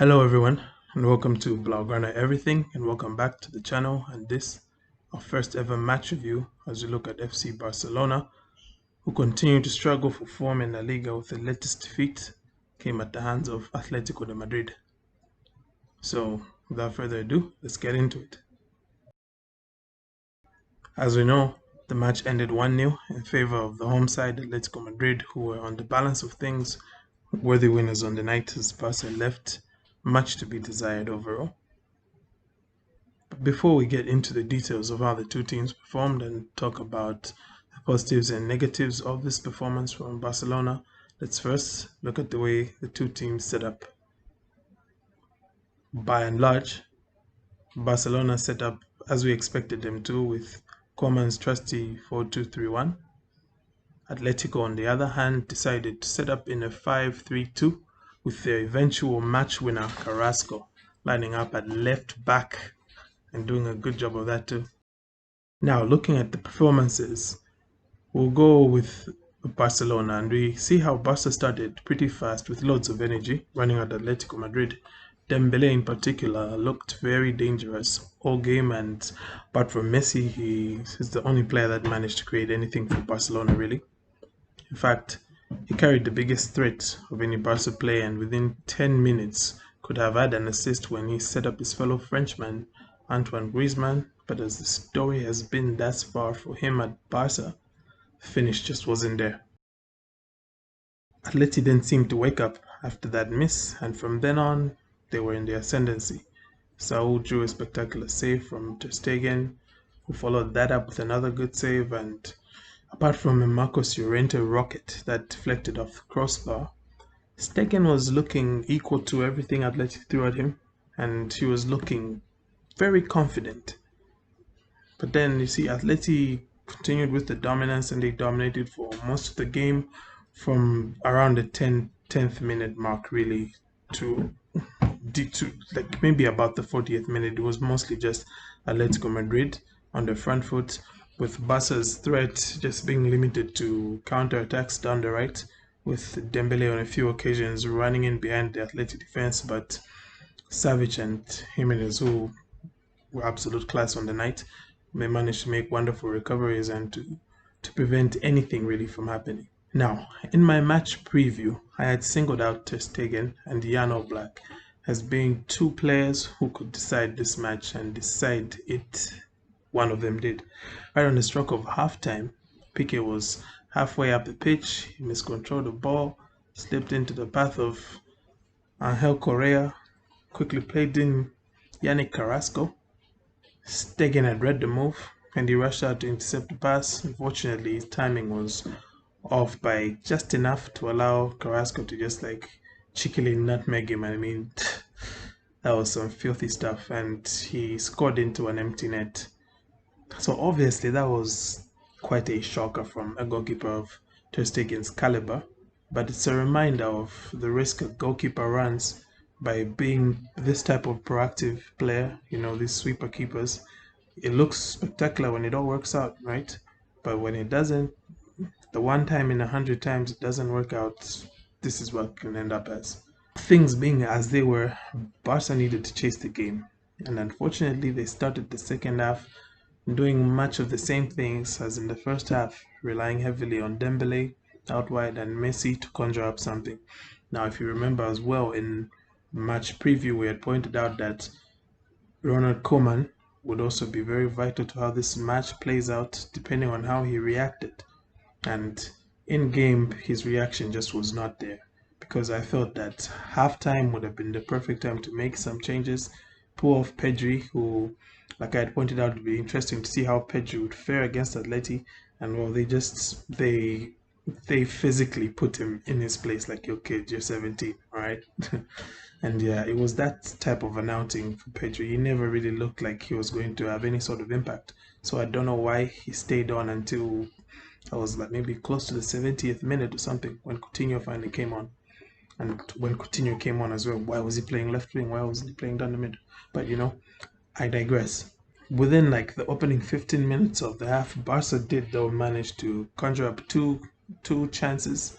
Hello everyone and welcome to Blaugrana Everything and welcome back to the channel and this our first ever match review as we look at FC Barcelona, who continue to struggle for form in La Liga with the latest defeat came at the hands of Atletico de Madrid. So without further ado, let's get into it. As we know, the match ended 1-0 in favor of the home side Atletico Madrid, who were on the balance of things worthy winners on the night as Barca left much to be desired overall. But before we get into the details of how the two teams performed and talk about the positives and negatives of this performance from Barcelona, let's first look at the way the two teams set up. By and large, Barcelona set up as we expected them to, with Koeman's trusty 4-2-3-1. Atletico, on the other hand, decided to set up in a 5-3-2 with their eventual match winner Carrasco lining up at left back and doing a good job of that too. Now, looking at the performances, we'll go with Barcelona and we see how Barca started pretty fast with loads of energy running at Atletico Madrid. Dembele in particular looked very dangerous all game, and apart from Messi, he is the only player that managed to create anything for Barcelona really. In fact, he carried the biggest threat of any Barca player and within 10 minutes could have had an assist when he set up his fellow Frenchman Antoine Griezmann, but as the story has been thus far for him at Barca, the finish just wasn't there. Atleti didn't seem to wake up after that miss, and from then on, they were in the ascendancy. Saul drew a spectacular save from Ter Stegen, who followed that up with another good save, and apart from a Marcos Llorente rocket that deflected off the crossbar, Stegen was looking equal to everything Atleti threw at him, and he was looking very confident. But then you see Atleti continued with the dominance and they dominated for most of the game from around the 10th minute mark really to like maybe about the 40th minute. It was mostly just Atletico Madrid on the front foot, with Barca's threat just being limited to counter-attacks down the right, with Dembele on a few occasions running in behind the Atleti defense, but Savic and Jimenez, who were absolute class on the night, they managed to make wonderful recoveries and to prevent anything really from happening. Now, in my match preview, I had singled out Ter Stegen and Jan Oblak as being two players who could decide this match, and decide it one of them did. Right on the stroke of halftime, Pique was halfway up the pitch, he miscontrolled the ball, slipped into the path of Angel Correa, quickly played in Yannick Carrasco. Stegen had read the move and he rushed out to intercept the pass. Unfortunately, his timing was off by just enough to allow Carrasco to just like cheekily nutmeg him. I mean, that was some filthy stuff, and he scored into an empty net. So obviously that was quite a shocker from a goalkeeper of Ter Stegen's caliber, but it's a reminder of the risk a goalkeeper runs by being this type of proactive player, these sweeper keepers. It looks spectacular when it all works out, right? But when it doesn't, the one time in 100 times it doesn't work out, this is what it can end up as. Things being as they were, Barca needed to chase the game, and unfortunately they started the second half doing much of the same things as in the first half, relying heavily on Dembele out wide and Messi to conjure up something. Now, if you remember as well, in match preview we had pointed out that Ronald Koeman would also be very vital to how this match plays out, depending on how he reacted. And in game, his reaction just was not there, because I thought that halftime would have been the perfect time to make some changes, pull off Pedri, who, like I had pointed out, would be interesting to see how Pedri would fare against Atleti, and well, they physically put him in his place, like, your kid, you're 17, all right? And yeah, it was that type of an outing for Pedri. He never really looked like he was going to have any sort of impact. So I don't know why he stayed on until I was like maybe close to the 70th minute or something when Coutinho finally came on. And when Coutinho came on as well, why was he playing left wing? Why wasn't he playing down the middle? But I digress. Within like the opening 15 minutes of the half, Barca did though manage to conjure up two chances,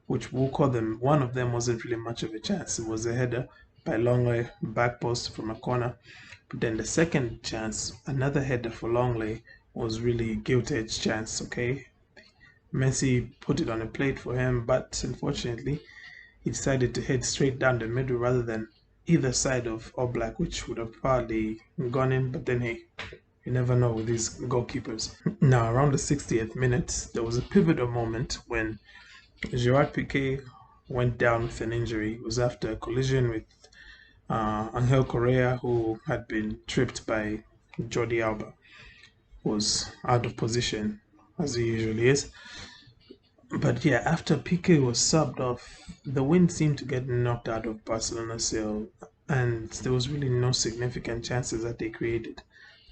which we'll call them. One of them wasn't really much of a chance. It was a header by Longley, back post from a corner. But then the second chance, another header for Longley, was really gilt-edged chance, okay? Messi put it on a plate for him, but unfortunately, he decided to head straight down the middle rather than either side of Oblak, which would have probably gone in, but then hey, you never know with these goalkeepers. Now, around the 60th minute, there was a pivotal moment when Gerard Pique went down with an injury. It was after a collision with Angel Correa, who had been tripped by Jordi Alba, was out of position, as he usually is. But yeah, after Pique was subbed off, the wind seemed to get knocked out of Barcelona's sail, and there was really no significant chances that they created.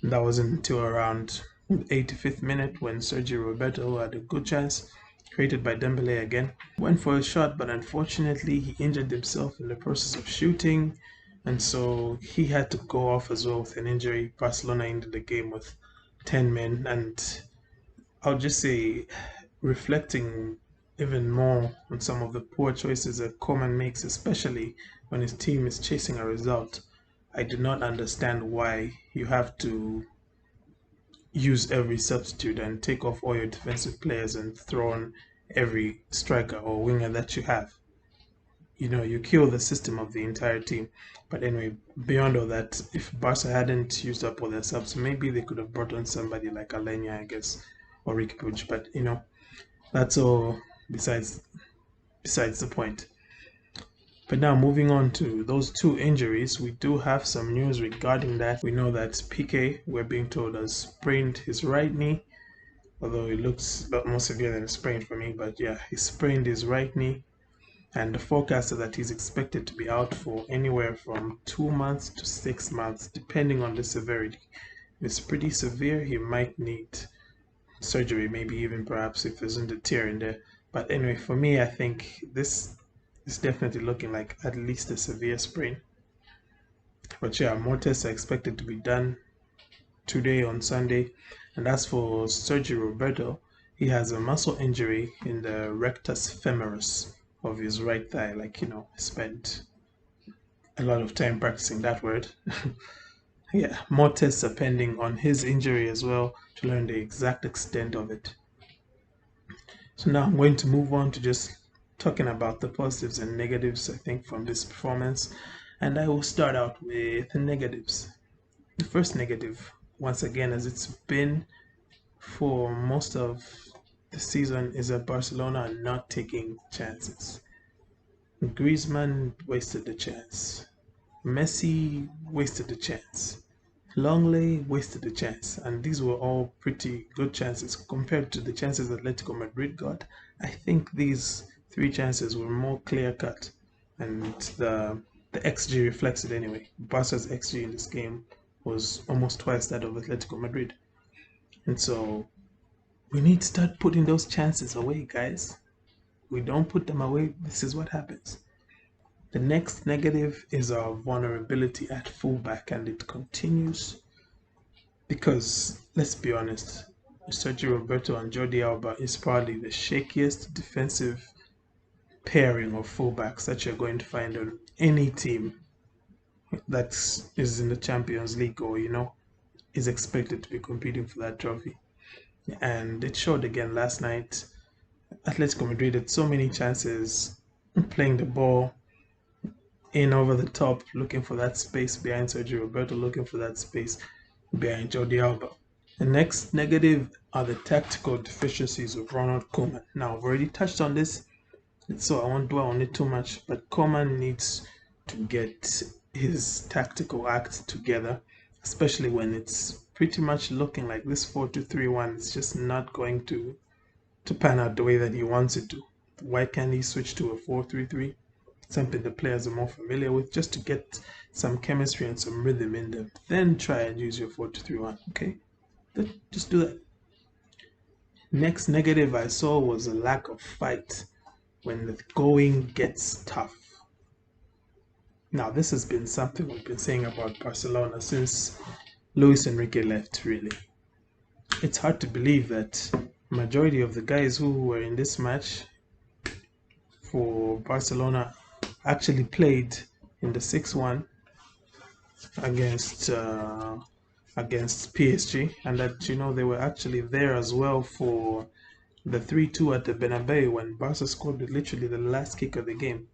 That wasn't until around the 85th minute when Sergi Roberto had a good chance, created by Dembele again. Went for a shot, but unfortunately he injured himself in the process of shooting, and so he had to go off as well with an injury. Barcelona ended the game with 10 men, and I'll just say, reflecting even more on some of the poor choices that Koeman makes, especially when his team is chasing a result, I do not understand why you have to use every substitute and take off all your defensive players and throw on every striker or winger that you have. You know, you kill the system of the entire team. But anyway, beyond all that, if Barca hadn't used up all their subs, maybe they could have brought on somebody like Alenya, I guess, or Ricky Puig. But you know, that's all besides the point. But now moving on to those two injuries, we do have some news regarding that. We know that Pique, we're being told, has sprained his right knee, although it looks a lot more severe than a sprain for me. But yeah, he sprained his right knee, and the forecast is that he's expected to be out for anywhere from 2 months to 6 months, depending on the severity. If it's pretty severe, he might need surgery, maybe even perhaps if there's a tear in there. But anyway, for me, I think this is definitely looking like at least a severe sprain. But yeah, more tests are expected to be done today on Sunday. And as for Sergi Roberto, he has a muscle injury in the rectus femoris of his right thigh. Like, you know, spent a lot of time practicing that word. Yeah, more tests are pending on his injury as well to learn the exact extent of it. So now I'm going to move on to just talking about the positives and negatives, I think, from this performance. And I will start out with the negatives. The first negative, once again, as it's been for most of the season, is that Barcelona are not taking chances. Griezmann wasted the chance. Messi wasted the chance. Longley wasted the chance, and these were all pretty good chances compared to the chances Atletico Madrid got. I think these three chances were more clear cut, and the XG reflects it anyway. Barca's XG in this game was almost twice that of Atletico Madrid, and so we need to start putting those chances away, guys. We don't put them away, this is what happens. The next negative is our vulnerability at fullback, and it continues because, let's be honest, Sergio Roberto and Jordi Alba is probably the shakiest defensive pairing of fullbacks that you're going to find on any team that is in the Champions League or, you know, is expected to be competing for that trophy. And it showed again last night. Atletico Madrid had so many chances playing the ball in over the top, looking for that space behind Sergio Roberto, looking for that space behind Jordi Alba. The next negative are the tactical deficiencies of Ronald Koeman. Now, I've already touched on this, so I won't dwell on it too much, but Koeman needs to get his tactical act together, especially when it's pretty much looking like this 4-2-3-1 is just not going to pan out the way that he wants it to. Why can't he switch to a 4-3-3? Something the players are more familiar with, just to get some chemistry and some rhythm in them. Then try and use your 4-2-3-1, okay? Just do that. Next negative I saw was a lack of fight when the going gets tough. Now, this has been something we've been saying about Barcelona since Luis Enrique left, really. It's hard to believe that majority of the guys who were in this match for Barcelona actually played in the 6-1 against against PSG, and that they were actually there as well for the 3-2 at the Bernabeu when Barca scored literally the last kick of the game.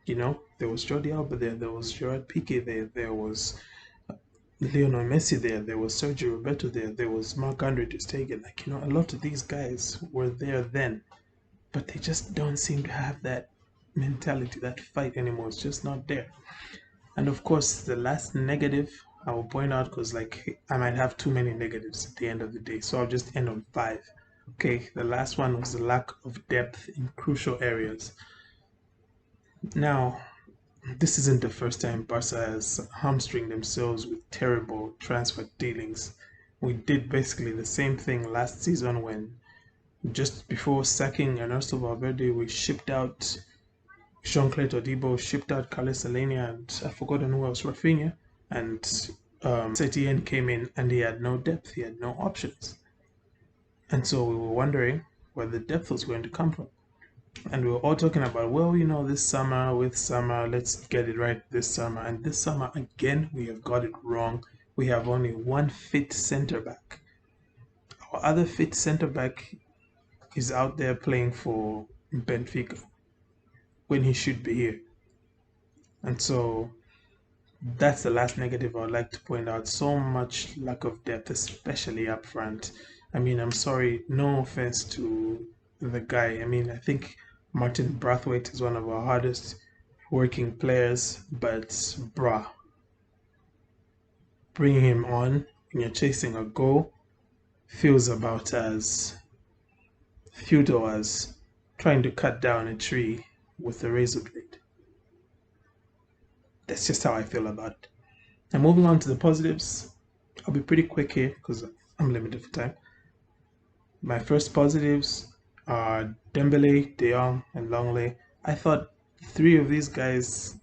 There was Jordi Alba there was Gerard Pique there was Lionel Messi there was Sergi Roberto there was Marc-Andre ter Stegen. A lot of these guys were there then, but they just don't seem to have that mentality, that fight anymore. It's just not there. And of course, the last negative I will point out, because I might have too many negatives at the end of the day, so I'll just end on 5. Okay, the last one was the lack of depth in crucial areas. Now, this isn't the first time Barca has hamstringed themselves with terrible transfer dealings. We did basically the same thing last season when, just before sacking Ernesto Valverde, we shipped out Jean-Claude Todibo, shipped out Carlos Alenia, and I've forgotten who else, Rafinha, and Setien came in and he had no depth, he had no options. And so we were wondering where the depth was going to come from. And we were all talking about, well, this summer, let's get it right this summer. And this summer, again, we have got it wrong. We have only one fit center back. Our other fit center back is out there playing for Benfica when he should be here. And so that's the last negative I would like to point out. So much lack of depth, especially up front. I'm sorry, no offense to the guy. I think Martin Braithwaite is one of our hardest working players, but bruh, bringing him on when you're chasing a goal feels about as futile as trying to cut down a tree with a razor blade. That's just how I feel about it. Now, moving on to the positives, I'll be pretty quick here because I'm limited for time. My first positives are Dembele, De Jong, and Longley. I thought 3 of these guys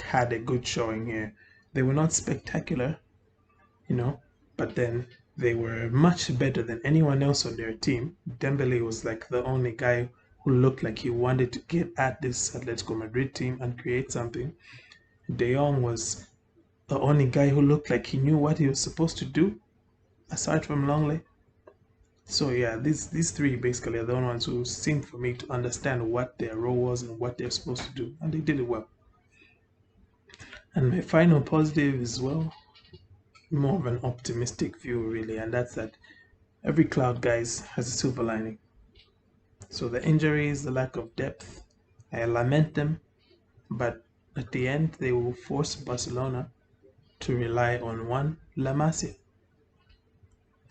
had a good showing here. They were not spectacular, but then they were much better than anyone else on their team. Dembele was like the only guy who looked like he wanted to get at this Atletico Madrid team and create something. De Jong was the only guy who looked like he knew what he was supposed to do, aside from Longley. So yeah, these 3 basically are the only ones who seemed for me to understand what their role was and what they're supposed to do, and they did it well. And my final positive is, well, more of an optimistic view really, and that's that every cloud, guys, has a silver lining. So the injuries, the lack of depth, I lament them, but at the end they will force Barcelona to rely on one La Masia.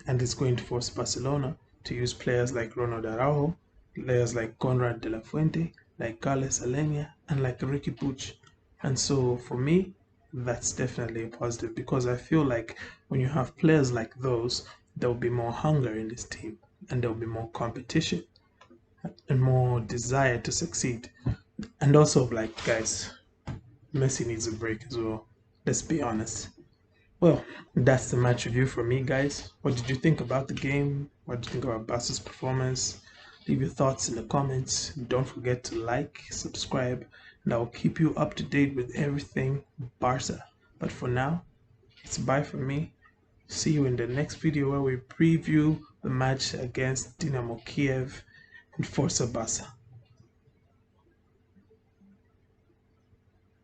And it's going to force Barcelona to use players like Ronald Araujo, players like Conrad de la Fuente, like Carlos Alenia, and like Ricky Puig. And so for me, that's definitely a positive, because I feel like when you have players like those, there will be more hunger in this team, and there will be more competition and more desire to succeed. And also, guys, Messi needs a break as well. Let's be honest. Well, that's the match review for me, guys. What did you think about the game? What did you think about Barca's performance? Leave your thoughts in the comments. Don't forget to like, subscribe, and I will keep you up to date with everything Barca. But for now, it's bye from me. See you in the next video where we preview the match against Dynamo Kiev and Forza Barca.